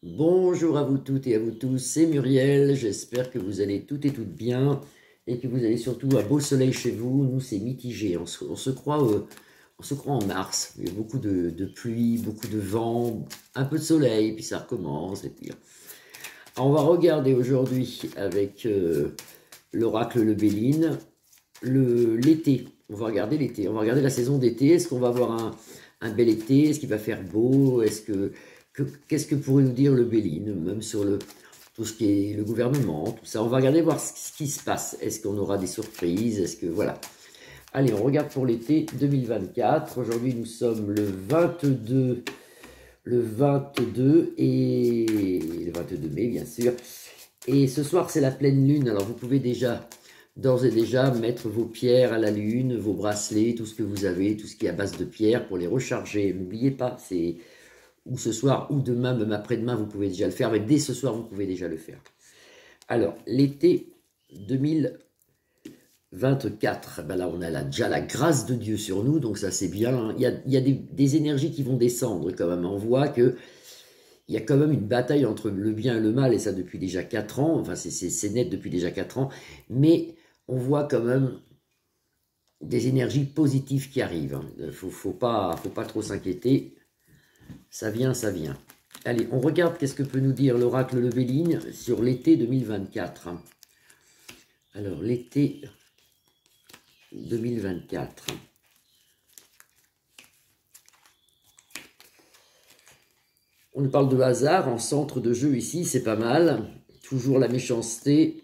Bonjour à vous toutes et à vous tous, c'est Muriel, j'espère que vous allez toutes et toutes bien et que vous avez surtout un beau soleil chez vous. Nous c'est mitigé, on se croit en mars, il y a beaucoup de pluie, beaucoup de vent, un peu de soleil, puis ça recommence. Et puis... Alors, on va regarder aujourd'hui avec l'oracle Le Béline l'été, on va regarder l'été, on va regarder la saison d'été, est-ce qu'on va avoir un bel été, est-ce qu'il va faire beau, qu'est-ce que pourrait nous dire le Béline, même sur tout ce qui est le gouvernement, tout ça. On va regarder voir ce qui se passe. Est-ce qu'on aura des surprises? Est-ce que voilà. Allez, on regarde pour l'été 2024. Aujourd'hui, nous sommes le 22 et le 22 mai, bien sûr. Et ce soir, c'est la pleine lune. Alors, vous pouvez déjà, d'ores et déjà, mettre vos pierres à la lune, vos bracelets, tout ce que vous avez, tout ce qui est à base de pierres pour les recharger. N'oubliez pas, c'est ou ce soir ou demain, même après-demain, vous pouvez déjà le faire. Mais dès ce soir, vous pouvez déjà le faire. Alors, l'été 2024, ben là, on a déjà la grâce de Dieu sur nous, donc ça, c'est bien. Il y a des énergies qui vont descendre quand même. On voit que il y a quand même une bataille entre le bien et le mal, et ça depuis déjà 4 ans, enfin c'est net depuis déjà 4 ans, mais on voit quand même des énergies positives qui arrivent. Faut pas trop s'inquiéter, ça vient, ça vient. Allez, on regarde qu'est-ce que peut nous dire l'oracle Le Béline sur l'été 2024. Alors, l'été 2024. On nous parle de hasard en centre de jeu ici, c'est pas mal. Toujours la méchanceté,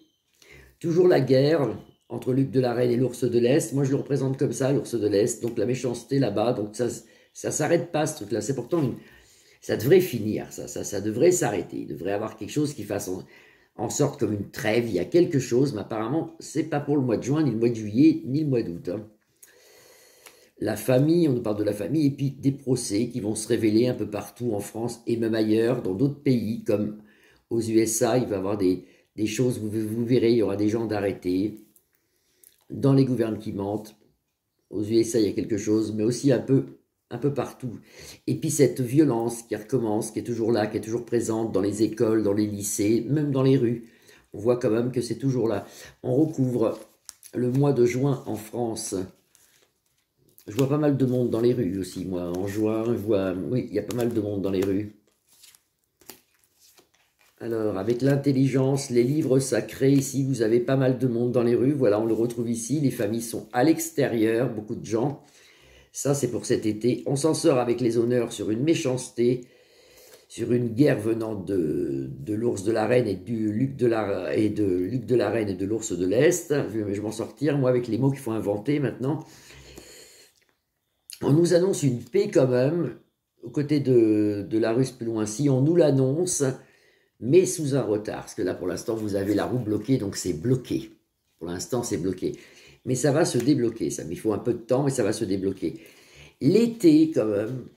toujours la guerre entre Luc de la Reine et l'ours de l'Est. Moi, je le représente comme ça, l'ours de l'Est. Donc, la méchanceté là-bas. Donc, ça s'arrête pas, ce truc-là. C'est pourtant ça devrait finir, ça devrait s'arrêter. Il devrait y avoir quelque chose qui fasse en sorte comme une trêve. Il y a quelque chose, mais apparemment, c'est pas pour le mois de juin, ni le mois de juillet, ni le mois d'août. Hein. La famille, on nous parle de la famille, et puis des procès qui vont se révéler un peu partout en France et même ailleurs, dans d'autres pays, comme aux USA, il va y avoir des choses, vous verrez, il y aura des gens d'arrêtés, dans les gouvernements qui mentent. Aux USA, il y a quelque chose, mais aussi un peu partout. Et puis cette violence qui recommence, qui est toujours là, qui est toujours présente dans les écoles, dans les lycées, même dans les rues. On voit quand même que c'est toujours là. On recouvre le mois de juin en France. Je vois pas mal de monde dans les rues aussi, moi. En juin, oui, il y a pas mal de monde dans les rues. Alors, avec l'intelligence, les livres sacrés, ici, vous avez pas mal de monde dans les rues. Voilà, on le retrouve ici. Les familles sont à l'extérieur, beaucoup de gens. Ça, c'est pour cet été. On s'en sort avec les honneurs sur une méchanceté, sur une guerre venant de l'ours de la Reine et de Luc de la Reine et de l'ours de l'Est. Je vais m'en sortir, moi, avec les mots qu'il faut inventer maintenant. On nous annonce une paix quand même, aux côtés de la Russe plus loin. Si on nous l'annonce, mais sous un retard. Parce que là, pour l'instant, vous avez la roue bloquée, donc c'est bloqué. Pour l'instant, c'est bloqué. Mais ça va se débloquer. Il faut un peu de temps, mais ça va se débloquer. L'été, quand même,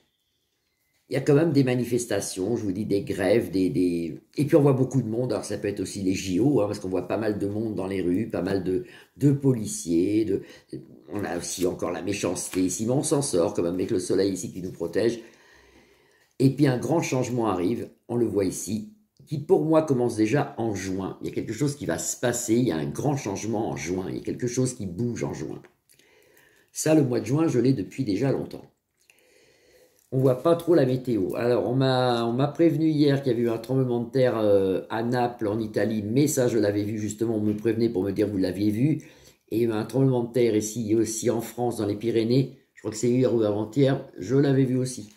il y a quand même des manifestations, je vous dis, des grèves, et puis on voit beaucoup de monde. Alors ça peut être aussi les JO, hein, parce qu'on voit pas mal de monde dans les rues, pas mal de policiers. On a aussi encore la méchanceté ici, mais on s'en sort quand même avec le soleil ici qui nous protège. Et puis un grand changement arrive, on le voit ici, qui pour moi commence déjà en juin. Il y a quelque chose qui va se passer, il y a un grand changement en juin, il y a quelque chose qui bouge en juin. Ça, le mois de juin, je l'ai depuis déjà longtemps. On voit pas trop la météo. Alors, on m'a prévenu hier qu'il y avait eu un tremblement de terre à Naples, en Italie, mais ça, je l'avais vu justement, on me prévenait pour me dire vous l'aviez vu. Et il y a eu un tremblement de terre ici aussi en France, dans les Pyrénées. Je crois que c'est hier ou avant-hier, je l'avais vu aussi.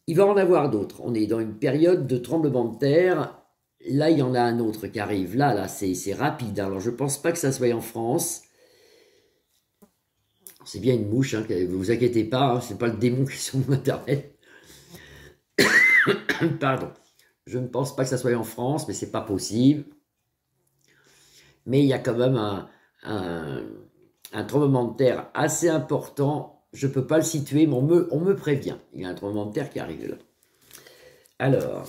Il va en avoir d'autres. On est dans une période de tremblement de terre. Là, il y en a un autre qui arrive. Là, c'est rapide. Alors, je pense pas que ça soit en France. C'est bien une mouche, hein, ne vous inquiétez pas, hein, c'est pas le démon qui est sur mon internet. Pardon. Je ne pense pas que ça soit en France, mais c'est pas possible. Mais il y a quand même un tremblement de terre assez important. Je ne peux pas le situer, mais on me prévient. Il y a un tremblement de terre qui arrive là. Alors,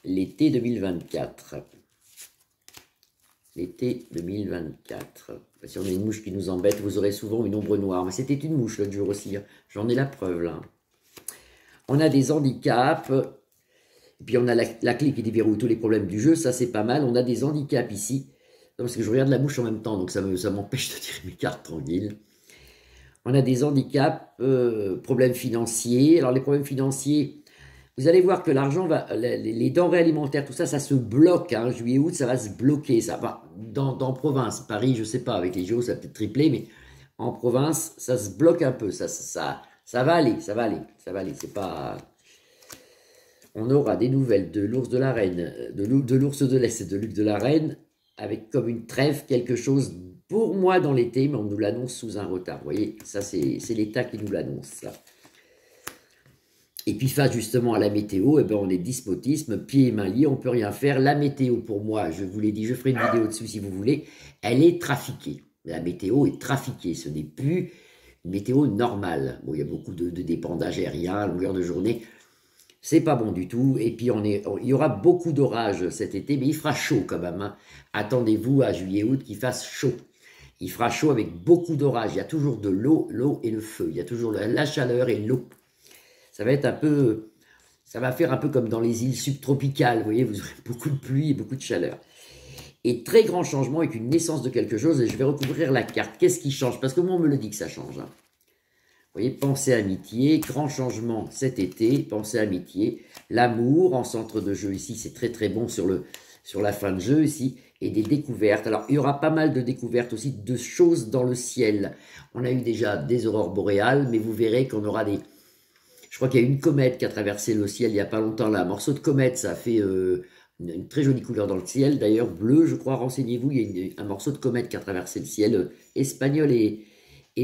l'été 2024. L'été 2024. Si on a une mouche qui nous embête, vous aurez souvent une ombre noire. Mais c'était une mouche l'autre jour aussi. J'en ai la preuve là. On a des handicaps, Et puis on a la clé qui déverrouille tous les problèmes du jeu, ça c'est pas mal. On a des handicaps ici. Non, parce que je regarde la bouche en même temps, donc ça m'empêche de tirer mes cartes tranquilles. On a des handicaps, problèmes financiers. Alors les problèmes financiers, vous allez voir que l'argent va, les denrées alimentaires, tout ça, ça se bloque. Hein, juillet, août, ça va se bloquer. Ça va dans province, Paris, je sais pas, avec les JO, ça va peut-être tripler, mais en province, ça se bloque un peu. Ça va aller, ça va aller, ça va aller. C'est pas. On aura des nouvelles de l'ours de la reine, de l'ours de l'Est et de Luc de la reine, avec comme une trêve quelque chose pour moi dans l'été, mais on nous l'annonce sous un retard. Vous voyez, ça c'est l'État qui nous l'annonce, ça. Et puis face justement à la météo, eh ben, on est despotisme, pieds et mains liés, on ne peut rien faire. La météo, pour moi, je vous l'ai dit, je ferai une vidéo dessus si vous voulez, elle est trafiquée. La météo est trafiquée, ce n'est plus une météo normale. Bon, il y a beaucoup de dépendage aérien à longueur de journée, c'est pas bon du tout. Et puis il y aura beaucoup d'orages cet été, mais il fera chaud quand même. Hein. Attendez-vous à juillet-août qu'il fasse chaud. Il fera chaud avec beaucoup d'orages. Il y a toujours de l'eau et le feu. Il y a toujours la chaleur et l'eau. Ça va être un peu, ça va faire un peu comme dans les îles subtropicales. Vous voyez, vous aurez beaucoup de pluie et beaucoup de chaleur. Et très grand changement avec une naissance de quelque chose. Et je vais recouvrir la carte. Qu'est-ce qui change? Parce que moi, on me le dit que ça change. Hein. Vous voyez, pensée amitié, grand changement cet été, pensée amitié, l'amour en centre de jeu ici, c'est très très bon sur la fin de jeu ici, et des découvertes. Alors, il y aura pas mal de découvertes aussi de choses dans le ciel. On a eu déjà des aurores boréales, mais vous verrez qu'on aura des... Je crois qu'il y a une comète qui a traversé le ciel il n'y a pas longtemps là. Un morceau de comète, ça a fait une très jolie couleur dans le ciel. D'ailleurs, bleu, je crois, renseignez-vous, il y a un morceau de comète qui a traversé le ciel espagnol et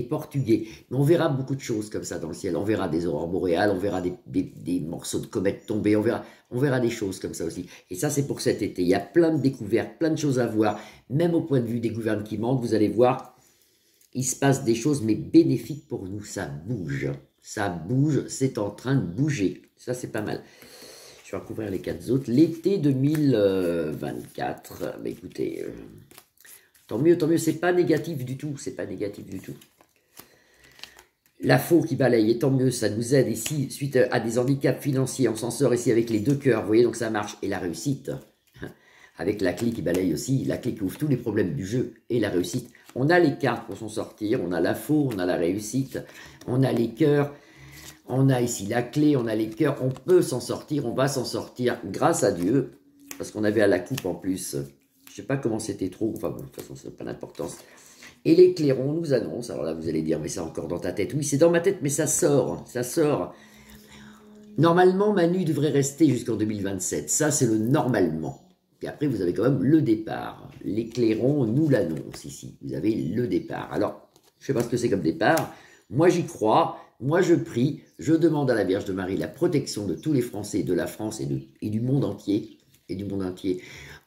portugais. Mais on verra beaucoup de choses comme ça dans le ciel. On verra des aurores boréales, on verra des morceaux de comètes tomber, on verra des choses comme ça aussi. Et ça, c'est pour cet été. Il y a plein de découvertes, plein de choses à voir. Même au point de vue des gouvernements qui mentent, vous allez voir, il se passe des choses, mais bénéfiques pour nous. Ça bouge. Ça bouge, c'est en train de bouger. Ça, c'est pas mal. Je vais recouvrir les 4 autres. L'été 2024, bah écoutez, tant mieux, c'est pas négatif du tout. C'est pas négatif du tout. La faux qui balaye, et tant mieux, ça nous aide ici, suite à des handicaps financiers, on s'en sort ici avec les 2 cœurs, vous voyez, donc ça marche. Et la réussite, avec la clé qui balaye aussi, la clé qui ouvre tous les problèmes du jeu, et la réussite. On a les cartes pour s'en sortir, on a la faux, on a la réussite, on a les cœurs, on a ici la clé, on a les cœurs, on peut s'en sortir, on va s'en sortir grâce à Dieu, parce qu'on avait à la coupe en plus, je sais pas comment c'était trop, enfin bon, de toute façon, ça n'a pas d'importance. Et les clairons nous annoncent, alors là vous allez dire, mais c'est encore dans ta tête. Oui, c'est dans ma tête, mais ça sort, ça sort. Normalement, Manu devrait rester jusqu'en 2027, ça c'est le normalement. Puis après, vous avez quand même le départ. Les clairons nous l'annoncent ici, vous avez le départ. Alors, je ne sais pas ce que c'est comme départ, moi j'y crois, moi je prie, je demande à la Vierge de Marie la protection de tous les Français, de la France et du monde entier,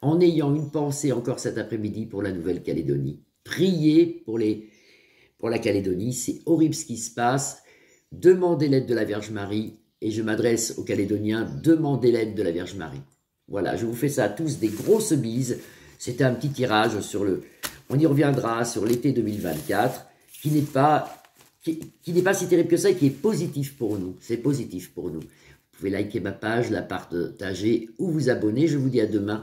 en ayant une pensée encore cet après-midi pour la Nouvelle-Calédonie. Priez pour la Calédonie, c'est horrible ce qui se passe. Demandez l'aide de la Vierge Marie, et je m'adresse aux Calédoniens, demandez l'aide de la Vierge Marie. Voilà, je vous fais ça à tous, des grosses bises. C'était un petit tirage sur on y reviendra sur l'été 2024, qui n'est pas si terrible que ça et qui est positif pour nous. C'est positif pour nous. Vous pouvez liker ma page, la partager ou vous abonner. Je vous dis à demain.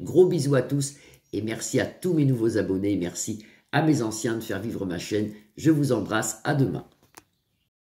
Gros bisous à tous. Et merci à tous mes nouveaux abonnés, merci à mes anciens de faire vivre ma chaîne. Je vous embrasse, à demain.